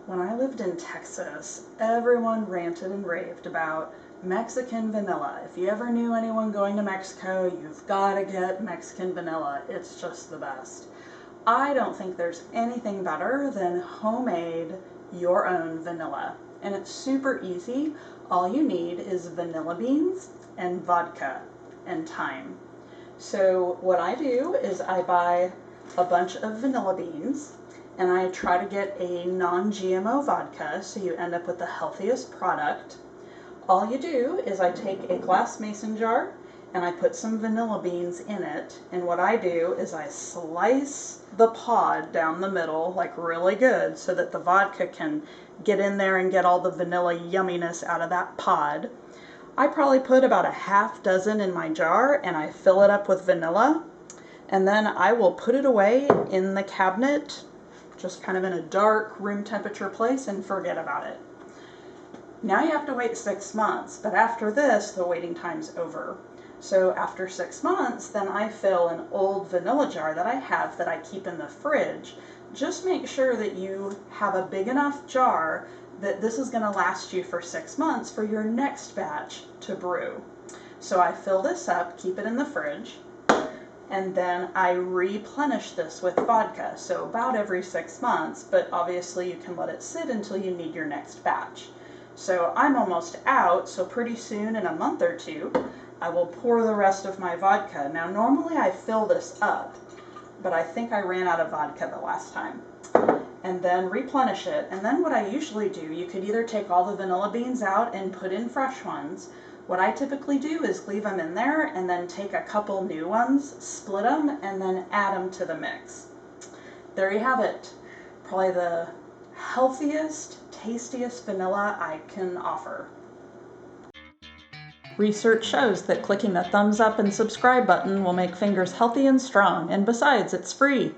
When I lived in Texas, everyone ranted and raved about Mexican vanilla. If you ever knew anyone going to Mexico, you've got to get Mexican vanilla. It's just the best. I don't think there's anything better than homemade, your own vanilla. And it's super easy. All you need is vanilla beans and vodka and thyme. So what I do is I buy a bunch of vanilla beans and I try to get a non-GMO vodka, so you end up with the healthiest product. All you do is I take a glass mason jar and I put some vanilla beans in it, and what I do is I slice the pod down the middle, like really good, so that the vodka can get in there and get all the vanilla yumminess out of that pod. I probably put about a half dozen in my jar and I fill it up with vanilla, and then I will put it away in the cabinet, just kind of in a dark room temperature place, and forget about it. Now you have to wait 6 months, but after this, the waiting time's over. So after 6 months, then I fill an old vanilla jar that I have that I keep in the fridge. Just make sure that you have a big enough jar that this is going to last you for 6 months for your next batch to brew. So I fill this up, keep it in the fridge, and then I replenish this with vodka, so about every 6 months, but obviously you can let it sit until you need your next batch. So I'm almost out, so pretty soon, in a month or two, I will pour the rest of my vodka. Now normally I fill this up, but I think I ran out of vodka the last time. And then replenish it, and then what I usually do, you could either take all the vanilla beans out and put in fresh ones. What I typically do is leave them in there and then take a couple new ones, split them, and then add them to the mix. There you have it. Probably the healthiest, tastiest vanilla I can offer. Research shows that clicking the thumbs up and subscribe button will make fingers healthy and strong, and besides, it's free.